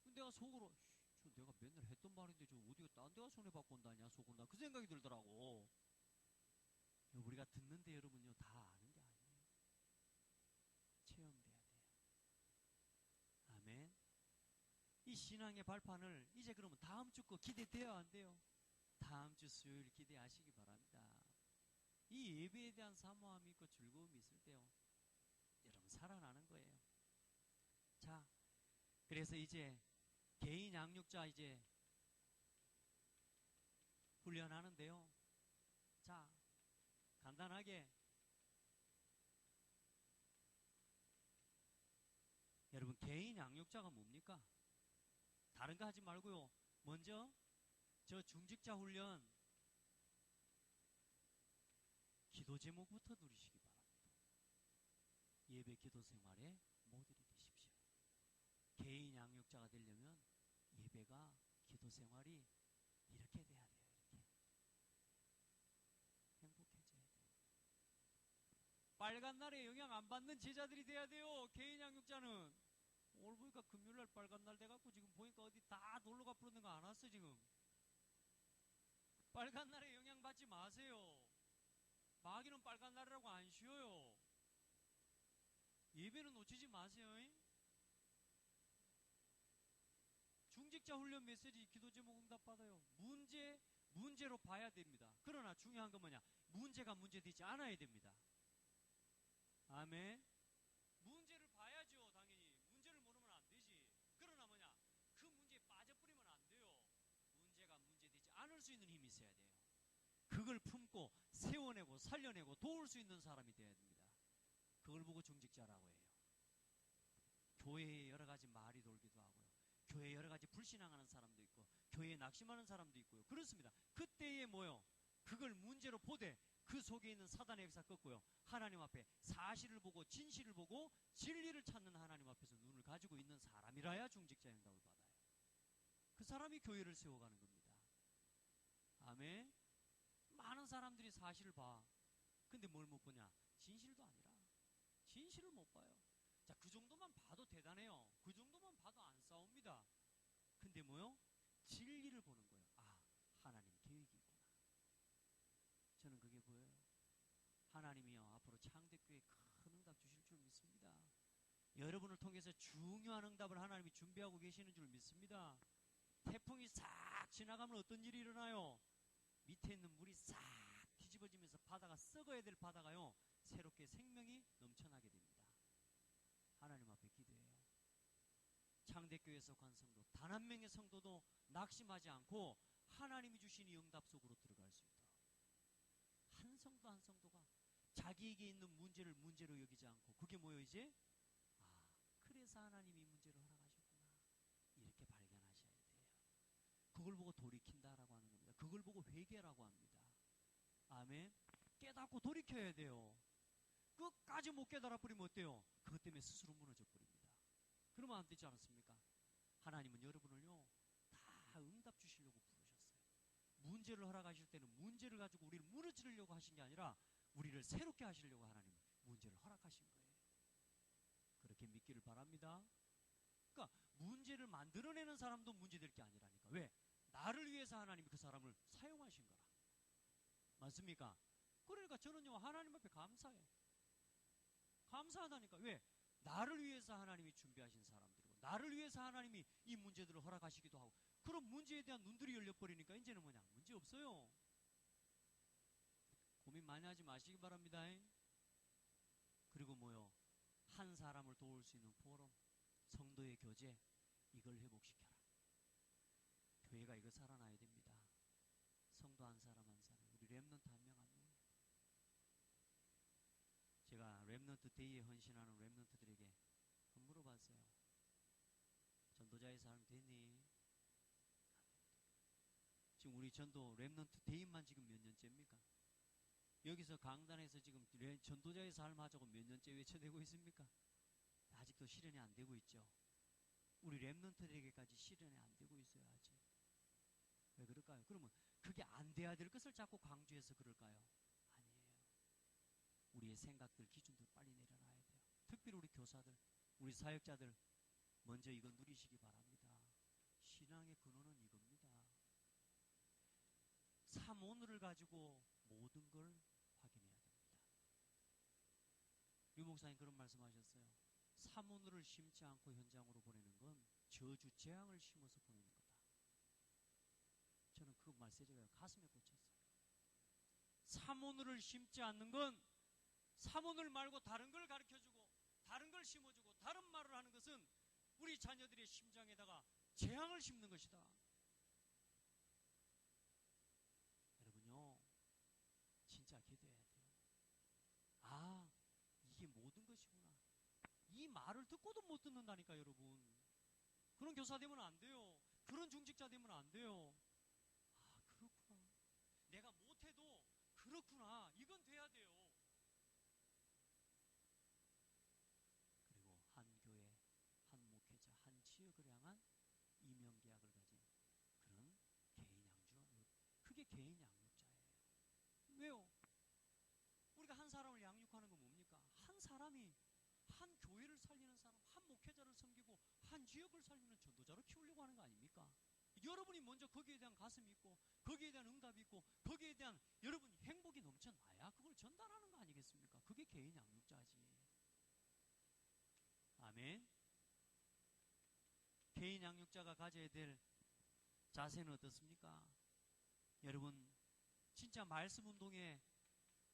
근데 내가 속으로, 저 내가 맨날 했던 말인데, 저 어디가 딴 데 가서 은혜 받고 온다냐, 속으로. 나 그 생각이 들더라고. 우리가 듣는데 여러분요, 다 아는 게 아니에요. 체험돼야 돼요. 아멘. 이 신앙의 발판을 이제 그러면 다음 주 거 기대돼요, 안 돼요? 다음 주 수요일 기대하시기 바랍니다. 이 예배에 대한 사모함이 있고 즐거움이 있을 때요, 여러분 살아나는 거예요. 자, 그래서 이제 개인 양육자 이제 훈련하는데요. 자, 간단하게 여러분 개인 양육자가 뭡니까? 다른 거 하지 말고요. 먼저 저 중직자 훈련 기도 제목부터 누리시기 바랍니다. 예배 기도 생활의 모델이 되십시오. 개인 양육자가 되려면 예배가 기도 생활이 이렇게 돼야 돼요. 이렇게 행복해져야 돼요. 빨간 날에 영향 안 받는 제자들이 돼야 돼요. 개인 양육자는. 오늘 보니까 금요일날 빨간 날 돼갖고 지금 보니까 어디 다 놀러가 부르는 거 안 왔어 지금. 빨간 날에 영향 받지 마세요. 마귀는 빨간 날이라고 안 쉬어요. 예배는 놓치지 마세요. 중직자 훈련 메시지 기도 제목 응답 받아요. 문제로 봐야 됩니다. 그러나 중요한 건 뭐냐? 문제가 문제되지 않아야 됩니다. 아멘. 문제를 봐야죠. 당연히 문제를 모르면 안 되지. 그러나 뭐냐? 그 문제에 빠져버리면 안 돼요. 문제가 문제되지 않을 수 있는 힘이 있어야 돼요. 그걸 품고 세워내고 살려내고 도울 수 있는 사람이 되어야 됩니다. 그걸 보고 중직자라고 해요. 교회에 여러 가지 말이 돌기도 하고요. 교회에 여러 가지 불신앙하는 사람도 있고 교회에 낙심하는 사람도 있고요. 그렇습니다. 그때에 뭐요? 그걸 문제로 보되 그 속에 있는 사단의 역사 꺾고요. 하나님 앞에 사실을 보고 진실을 보고 진리를 찾는 하나님 앞에서 눈을 가지고 있는 사람이라야 중직자 응답을 받아요. 그 사람이 교회를 세워가는 겁니다. 아멘. 많은 사람들이 사실을 봐. 근데 뭘 못 보냐? 진실도 아니라 진실을 못 봐요. 자, 그 정도만 봐도 대단해요. 그 정도만 봐도 안 싸웁니다. 근데 뭐요? 진리를 보는 거예요. 아, 하나님 계획이 있구나. 저는 그게 보여요. 하나님이요, 앞으로 창대교회에 큰 응답 주실 줄 믿습니다. 여러분을 통해서 중요한 응답을 하나님이 준비하고 계시는 줄 믿습니다. 태풍이 싹 지나가면 어떤 일이 일어나요? 밑에 있는 물이 싹 뒤집어지면서 바다가 썩어야 될 바다가요, 새롭게 생명이 넘쳐나게 됩니다. 하나님 앞에 기도해요. 창대교회에 속한 성도 단 한 명의 성도도 낙심하지 않고 하나님이 주신 이 응답 속으로 들어갈 수 있도록 한 성도 한 성도가 자기에게 있는 문제를 문제로 여기지 않고 그게 뭐예요 이제? 아, 그래서 하나님이 문제를 허락하셨구나. 이렇게 발견하셔야 돼요. 그걸 보고 돌이킨다라고 하는 겁니다. 그걸 보고 회개라고 합니다. 아멘. 깨닫고 돌이켜야 돼요. 끝까지 못 깨달아 버리면 어때요? 그것 때문에 스스로 무너져 버립니다. 그러면 안 되지 않습니까? 하나님은 여러분을요, 다 응답 주시려고 부르셨어요. 문제를 허락하실 때는 문제를 가지고 우리를 무너지려고 하신 게 아니라 우리를 새롭게 하시려고 하나님은 문제를 허락하신 거예요. 그렇게 믿기를 바랍니다. 그러니까 문제를 만들어내는 사람도 문제될 게 아니라니까. 왜? 나를 위해서 하나님이 그 사람을 사용하신 거라. 맞습니까? 그러니까 저는요, 하나님 앞에 감사해요. 감사하다니까. 왜? 나를 위해서 하나님이 준비하신 사람들이고 나를 위해서 하나님이 이 문제들을 허락하시기도 하고 그런 문제에 대한 눈들이 열려버리니까 이제는 뭐냐? 문제 없어요. 고민 많이 하지 마시기 바랍니다. 그리고 뭐요? 한 사람을 도울 수 있는 포럼, 성도의 교제, 이걸 회복시켜라. 교회가 이거 살아나야 됩니다. 성도 한 사람 한 사람, 우리 렘넌트 한 명 한 명. 제가 렘넌트 데이에 헌신하는 렘넌트들에게 물어봤어요. 전도자의 삶 됐니? 지금 우리 전도 렘넌트 데이만 지금 몇 년째입니까? 여기서 강단에서 지금 전도자의 삶 하자고 몇 년째 외쳐대고 있습니까? 아직도 실현이 안 되고 있죠. 우리 렘넌트들에게까지 실현이 안 되고 있어요. 아직. 왜 그럴까요? 그러면 그게 안 돼야 될 것을 자꾸 강조해서 그럴까요? 아니에요. 우리의 생각들, 기준들 빨리 내려놔야 돼요. 특별히 우리 교사들, 우리 사역자들 먼저 이거 누리시기 바랍니다. 신앙의 근원은 이겁니다. 참 오늘을 가지고 모든 걸 확인해야 됩니다. 유 목사님 그런 말씀하셨어요. 참 오늘을 심지 않고 현장으로 보내는 건 저주 재앙을 심어서 보내는 거다. 저는 그 말세제가 가슴에 꽂혔어요. 참 오늘을 심지 않는 건 참 오늘 말고 다른 걸 가르쳐주고 다른 걸 심어주고 다른 말을 하는 것은 우리 자녀들의 심장에다가 재앙을 심는 것이다. 여러분요, 진짜 기도해야 돼요. 아, 이게 모든 것이구나. 이 말을 듣고도 못 듣는다니까, 여러분. 그런 교사 되면 안 돼요. 그런 중직자 되면 안 돼요. 아, 그렇구나. 내가 못해도 그렇구나. 이건 돼야 돼요. 그리고 한 교회, 한 목회자, 한 지역을 향한 이명계약을 가진 그런 개인 양주, 그게 개인 양육자예요. 왜요? 우리가 한 사람을 양육하는 건 뭡니까? 한 사람이 한 교회를 살리는 사람, 한 목회자를 섬기고 한 지역을 살리는 전도자로 키우려고 하는 거 아닙니까? 여러분이 먼저 거기에 대한 가슴이 있고 거기에 대한 응답이 있고 거기에 대한 여러분 행복이 넘쳐나야 그걸 전달하는 거 아니겠습니까? 그게 개인 양육자지. 아멘. 개인 양육자가 가져야 될 자세는 어떻습니까? 여러분 진짜 말씀 운동에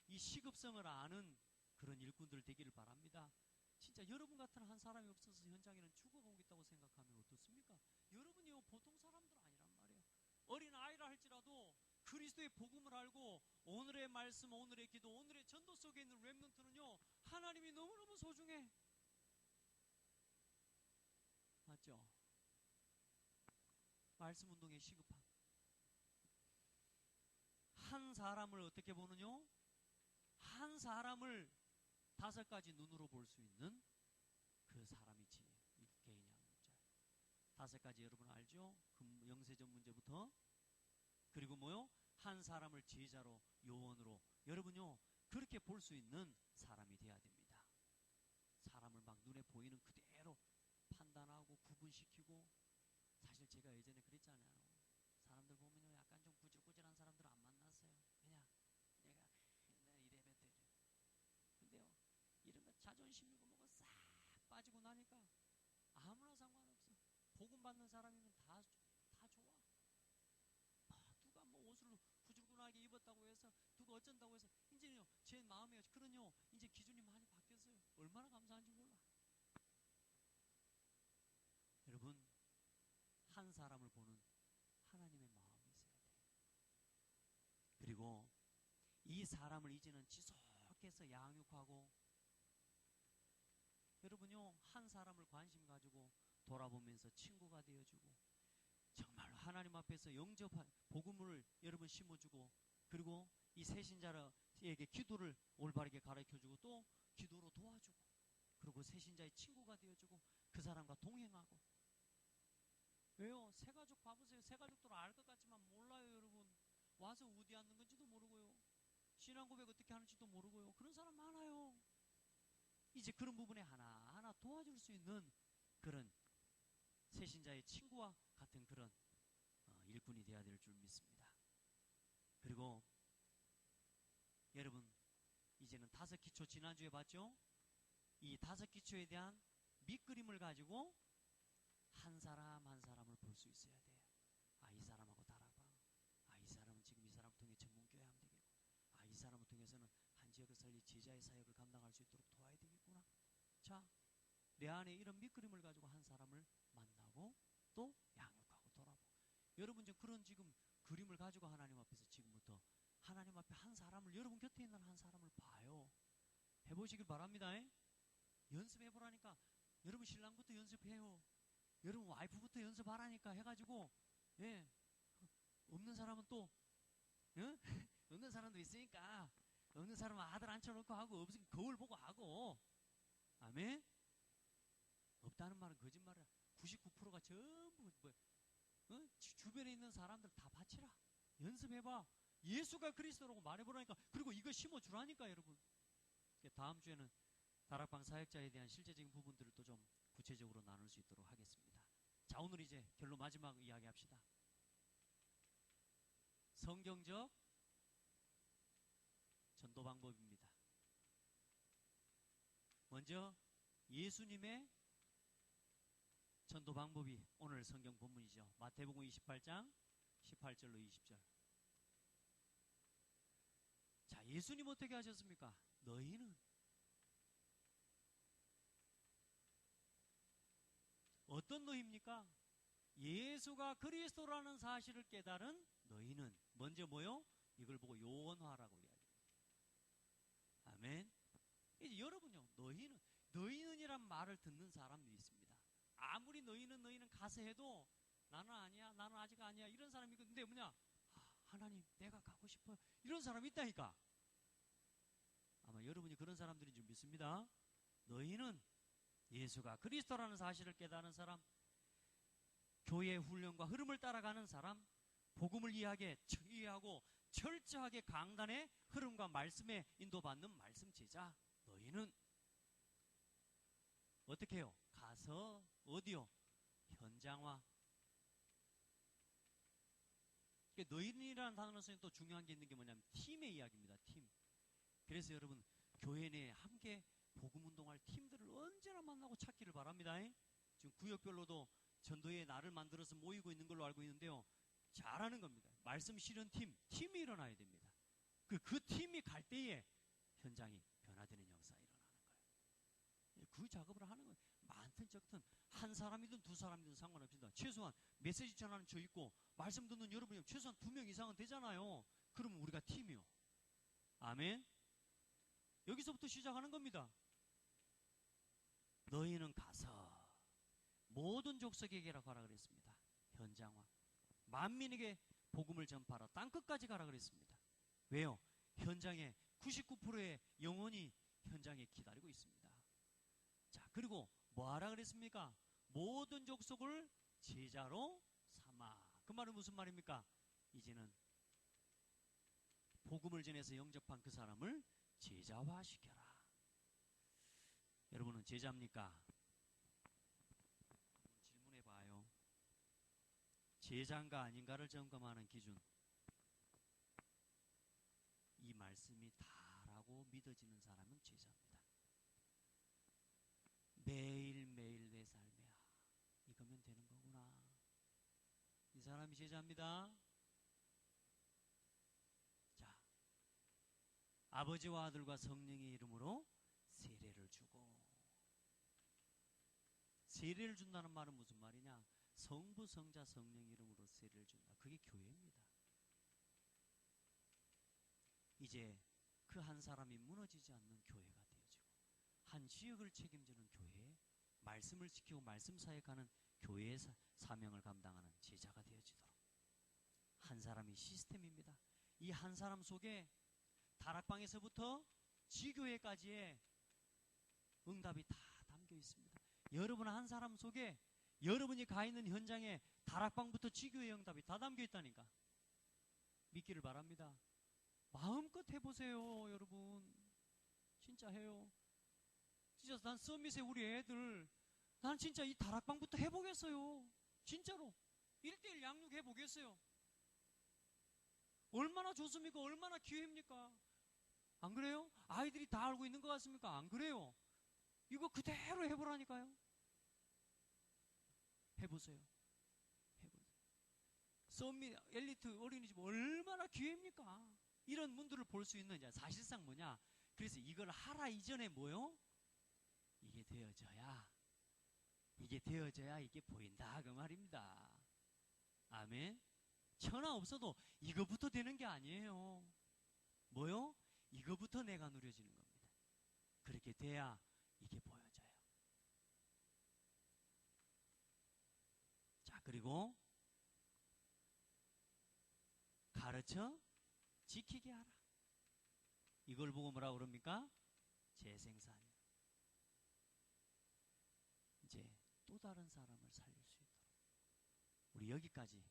이 시급성을 아는 그런 일꾼들 되기를 바랍니다. 진짜 여러분 같은 한 사람이 없어서 현장에는 죽어가고 있다고 생각하면 어떻습니까? 여러분이요 보통 사람들 아니란 말이에요. 어린 아이라 할지라도 그리스도의 복음을 알고 오늘의 말씀, 오늘의 기도, 오늘의 전도 속에 있는 렘넌트는요 하나님이 너무너무 소중해. 맞죠? 말씀 운동에 시급한 한 사람을 어떻게 보느냐? 한 사람을 5가지 눈으로 볼 수 있는 그 사람이지. 개인 양육자. 5가지 여러분 알죠? 영세전 문제부터. 그리고 뭐요? 한 사람을 제자로, 요원으로. 여러분요, 그렇게 볼 수 있는 사람이 돼야 됩니다. 사람을 막 눈에 보이는 그대로 판단하고 구분시키고. 사실 제가 예전에 그랬잖아요. 사람들 보면요, 약간 좀 구질구질한 사람들 안 만났어요. 그냥 내가 이래면 되죠. 근데요, 이런 거 자존심이고 뭐가 싹 빠지고 나니까 아무나 상관없어. 복음 받는 사람이면 다 좋아. 누가 뭐 옷을 구질구질하게 입었다고 해서 누가 어쩐다고 해서 이제는요 제 마음에 그런요 이제 기준이 많이 바뀌었어요. 얼마나 감사한지 몰라. 여러분 한 사람을 보는 하나님의 마음이 있어야 돼요. 그리고 이 사람을 이제는 지속해서 양육하고 여러분요 한 사람을 관심 가지고 돌아보면서 친구가 되어주고 정말로 하나님 앞에서 영접한 복음을 여러분 심어주고 그리고 이 새신자에게 기도를 올바르게 가르쳐주고 또 기도로 도와주고 그리고 새신자의 친구가 되어주고 그 사람과 동행하고. 왜요? 새가족 봐보세요. 새가족들 알 것 같지만 몰라요. 여러분 와서 어디 앉는 건지도 모르고요. 신앙 고백 어떻게 하는지도 모르고요. 그런 사람 많아요. 이제 그런 부분에 하나하나 도와줄 수 있는 그런 새신자의 친구와 같은 그런 일꾼이 되어야 될 줄 믿습니다. 그리고 여러분 이제는 5기초 지난주에 봤죠? 이 5기초에 대한 밑그림을 가지고 한 사람 한 사람을 볼 수 있어야 돼요. 아, 이 사람하고 달아봐. 아, 이 사람은 지금 이 사람을 통해 전문교회 하면 되겠고 아, 이 사람을 통해서는 한 지역을 살리 제자의 사역을 감당할 수 있도록 도와야 되겠구나. 자, 내 안에 이런 밑그림을 가지고 한 사람을 만나고 또 양육하고 돌아보고. 여러분 그런 지금 그림을 가지고 하나님 앞에서 지금부터 하나님 앞에 한 사람을 여러분 곁에 있는 한 사람을 봐요. 해보시길 바랍니다. 연습해보라니까. 여러분 신랑부터 연습해요. 여러분 와이프부터 연습하라니까 해가지고 예 없는 사람은 또 없는 사람도 있으니까 없는 사람은 아들 앉혀놓고 하고 없으면 거울 보고 하고. 아멘. 없다는 말은 거짓말이야. 99%가 전부 주변에 있는 사람들 다 바치라. 연습해봐. 예수가 그리스도라고 말해보라니까. 그리고 이거 심어주라니까, 여러분. 다음 주에는 다락방 사역자에 대한 실제적인 부분들을 또 좀 구체적으로 나눌 수 있도록 하겠습니다. 자, 오늘 이제 결론 마지막 이야기 합시다. 성경적 전도 방법입니다. 먼저 예수님의 전도 방법이 오늘 성경 본문이죠. 마태복음 28장 18절로 20절. 자, 예수님 어떻게 하셨습니까? 너희는 어떤 너희입니까? 예수가 그리스도라는 사실을 깨달은 너희는 먼저 뭐요? 이걸 보고 요원화라고 이야기합니다. 아멘. 이제 여러분요, 너희는이란 말을 듣는 사람들이 있습니다. 아무리 너희는 가서 해도 나는 아니야, 나는 아직 아니야, 이런 사람이 있는데 뭐냐? 하나님, 내가 가고 싶어요. 이런 사람이 있다니까. 아마 여러분이 그런 사람들인 줄 믿습니다. 너희는 예수가 그리스도라는 사실을 깨닫는 사람, 교회의 훈련과 흐름을 따라가는 사람, 복음을 이해하고 철저하게 강단의 흐름과 말씀에 인도받는 말씀 제자, 너희는 어떻게 해요? 가서 어디요? 현장화. 너희는이라는 단어는 또 중요한 게 있는 게 뭐냐면 팀의 이야기입니다. 팀. 그래서 여러분, 교회 내에 함께 복음 운동할 팀들을 언제나 만나고 찾기를 바랍니다. 지금 구역별로도 전도의 날을 만들어서 모이고 있는 걸로 알고 있는데요. 잘하는 겁니다. 말씀 실현 팀이 일어나야 됩니다. 그 팀이 갈 때에 현장이 변화되는 역사가 일어나는 거예요. 그 작업을 하는 거예요. 많든 적든 한 사람이든 두 사람이든 상관없습니다. 최소한 메시지 전하는 저 있고 말씀 듣는 여러분이 최소한 2명 이상은 되잖아요. 그러면 우리가 팀이요. 아멘. 여기서부터 시작하는 겁니다. 너희는 가서 모든 족속에게라고 하라 그랬습니다. 현장화. 만민에게 복음을 전파하라. 땅끝까지 가라 그랬습니다. 왜요? 현장에 99%의 영혼이 현장에 기다리고 있습니다. 자, 그리고 뭐 하라 그랬습니까? 모든 족속을 제자로 삼아. 그 말은 무슨 말입니까? 이제는 복음을 전해서 영접한 그 사람을 제자화시켜라. 여러분은 제자입니까? 질문해 봐요. 제자인가 아닌가를 점검하는 기준. 이 말씀이 다라고 믿어지는 사람은 제자입니다. 매일매일 내 삶에 이거면 되는 거구나. 이 사람이 제자입니다. 자, 아버지와 아들과 성령의 이름으로 세례를 주고. 세례를 준다는 말은 무슨 말이냐? 성부, 성자, 성령 이름으로 세례를 준다. 그게 교회입니다. 이제 그 한 사람이 무너지지 않는 교회가 되어지고, 한 지역을 책임지는 교회, 말씀을 지키고 말씀 사역하는 교회의 사명을 감당하는 제자가 되어지도록. 한 사람이 시스템입니다. 이 한 사람 속에 다락방에서부터 지교회까지의 응답이 다 담겨 있습니다. 여러분 한 사람 속에 여러분이 가 있는 현장에 다락방부터 지교회 응답이 다 담겨 있다니까. 믿기를 바랍니다. 마음껏 해보세요, 여러분. 진짜 해요. 진짜 난 서밋에 우리 애들, 난 진짜 이 다락방부터 해보겠어요. 진짜로. 1:1 양육 해보겠어요. 얼마나 좋습니까? 얼마나 기회입니까? 안 그래요? 아이들이 다 알고 있는 것 같습니까? 안 그래요? 이거 그대로 해보라니까요. 해보세요. 해보세요. 서밋 엘리트 어린이집 얼마나 기회입니까? 이런 문들을 볼 수 있는, 사실상 뭐냐? 그래서 이걸 하라 이전에 뭐요? 이게 되어져야 이게 보인다 그 말입니다. 아멘. 천하 없어도 이거부터 되는 게 아니에요. 뭐요? 이거부터 내가 누려지는 겁니다. 그렇게 돼야 이게 보여져요. 자, 그리고 가르쳐 지키게 하라. 이걸 보고 뭐라고 그럽니까? 재생산. 이제 또 다른 사람을 살릴 수 있도록 우리 여기까지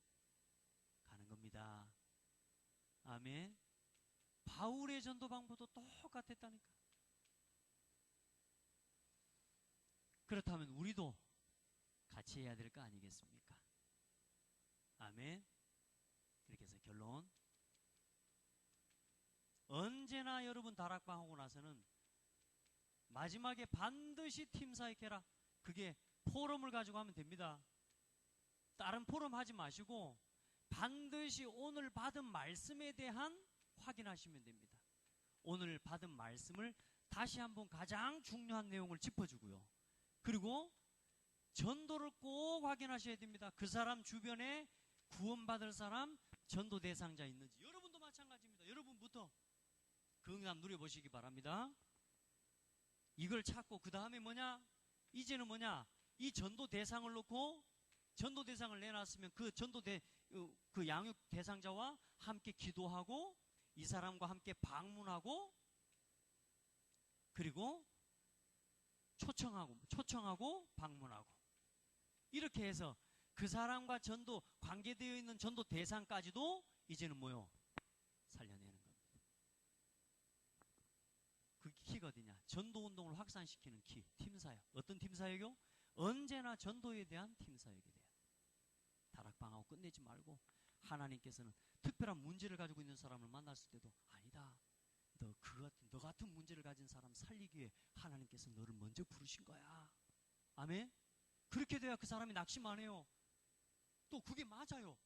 가는 겁니다. 아멘. 바울의 전도 방법도 똑같았다니까. 그렇다면 우리도 같이 해야 될 거 아니겠습니까? 아멘. 이렇게 해서 결론. 언제나 여러분 다락방 하고 나서는 마지막에 반드시 팀 사역해라. 그게 포럼을 가지고 하면 됩니다. 다른 포럼 하지 마시고 반드시 오늘 받은 말씀에 대한 확인하시면 됩니다. 오늘 받은 말씀을 다시 한번 가장 중요한 내용을 짚어주고요. 그리고 전도를 꼭 확인하셔야 됩니다. 그 사람 주변에 구원받을 사람, 전도 대상자 있는지. 여러분도 마찬가지입니다. 여러분부터 그 응답 누려보시기 바랍니다. 이걸 찾고 그 다음에 뭐냐? 이제는 뭐냐? 이 전도 대상을 놓고 전도 대상을 내놨으면 그 그 양육 대상자와 함께 기도하고 이 사람과 함께 방문하고 그리고 초청하고 방문하고 이렇게 해서 그 사람과 전도 관계되어 있는 전도 대상까지도 이제는 뭐요? 살려내는 겁니다. 그 키가 어디냐? 전도 운동을 확산시키는 키, 팀사역. 어떤 팀사역이요? 언제나 전도에 대한 팀사역이 돼요. 다락방하고 끝내지 말고 하나님께서는 특별한 문제를 가지고 있는 사람을 만났을 때도 아니다. 너 같은 문제를 가진 사람 살리기 위해 하나님께서 너를 먼저 부르신 거야. 아멘? 그렇게 돼야 그 사람이 낙심 안 해요. 또 그게 맞아요.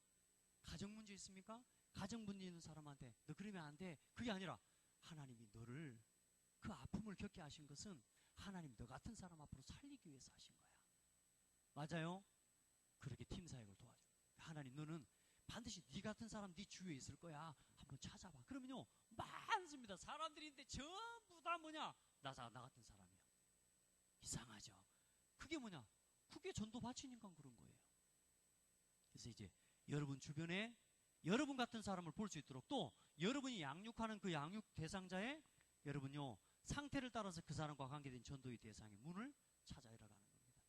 가정 문제 있습니까? 가정 문제 있는 사람한테 너 그러면 안 돼. 그게 아니라 하나님이 너를 그 아픔을 겪게 하신 것은 하나님 너 같은 사람 앞으로 살리기 위해서 하신 거야. 맞아요? 그렇게 팀 사역을 도와줘. 하나님 너는 반드시 네 같은 사람 네 주위에 있을 거야. 한번 찾아봐. 그러면요 많습니다. 사람들인데 전부 다 뭐냐? 나 같은 사람이야. 이상하죠? 그게 뭐냐? 그게 전도 바치니까 그런 거예요. 그래서 이제 여러분 주변에 여러분 같은 사람을 볼 수 있도록 또 여러분이 양육하는 그 양육 대상자의 여러분요 상태를 따라서 그 사람과 관계된 전도의 대상의 문을 찾아 열어가는 겁니다.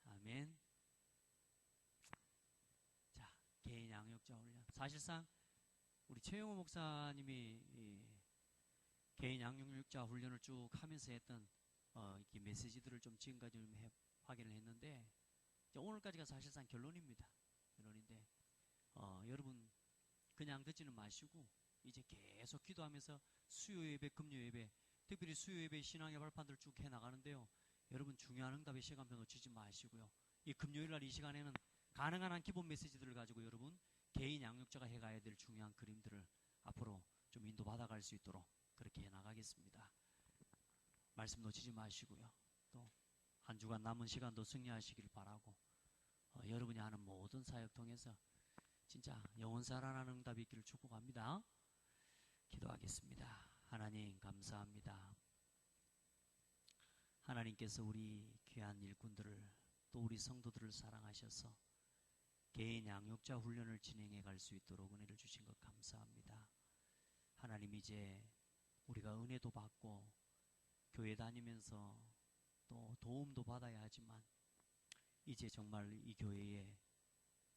아멘. 자, 개인 양육자 훈련. 사실상 우리 최영호 목사님이 개인 양육자 훈련을 쭉 하면서 했던 이렇게 메시지들을 좀 지금까지 좀 확인을 했는데 오늘까지가 사실상 결론입니다. 결론인데 여러분 그냥 듣지는 마시고 이제 계속 기도하면서 수요 예배, 금요 예배, 특별히 수요 예배 신앙의 발판들을 쭉 해나가는데요. 여러분 중요한 응답의 시간표 놓치지 마시고요. 이 금요일 날 이 시간에는 가능한 한 기본 메시지들을 가지고 여러분 개인 양육자가 해가야 될 중요한 그림들을 앞으로 좀 인도받아갈 수 있도록 그렇게 해나가겠습니다. 말씀 놓치지 마시고요. 또 한 주간 남은 시간도 승리하시길 바라고 여러분이 하는 모든 사역 통해서 진짜 영원 살아나는 응답이 있기를 축복합니다. 기도하겠습니다. 하나님 감사합니다. 하나님께서 우리 귀한 일꾼들을 또 우리 성도들을 사랑하셔서 개인 양육자 훈련을 진행해 갈 수 있도록 은혜를 주신 것 감사합니다. 하나님 이제 우리가 은혜도 받고 교회 다니면서 또 도움도 받아야 하지만 이제 정말 이 교회에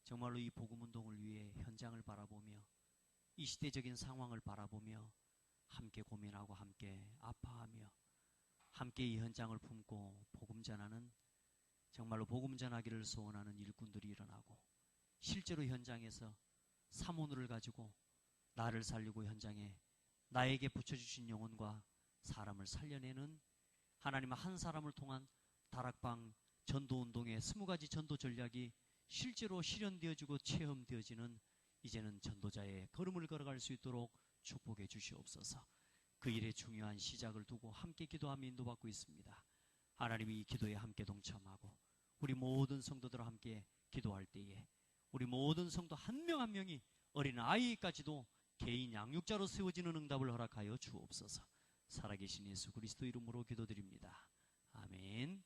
정말로 이 복음운동을 위해 현장을 바라보며 이 시대적인 상황을 바라보며 함께 고민하고 함께 아파하며 함께 이 현장을 품고 복음 전하는 정말로 복음 전하기를 소원하는 일꾼들이 일어나고 실제로 현장에서 사모누를 가지고 나를 살리고 현장에 나에게 붙여주신 영혼과 사람을 살려내는 하나님 한 사람을 통한 다락방 전도운동의 20가지 전도 전략이 실제로 실현되어지고 체험되어지는 이제는 전도자의 걸음을 걸어갈 수 있도록 축복해 주시옵소서. 그 일의 중요한 시작을 두고 함께 기도하며 인도받고 있습니다. 하나님이 이 기도에 함께 동참하고 우리 모든 성도들과 함께 기도할 때에 우리 모든 성도 한 명 한 명이 어린 아이까지도 개인 양육자로 세워지는 응답을 허락하여 주옵소서. 살아계신 예수 그리스도 이름으로 기도드립니다. 아멘.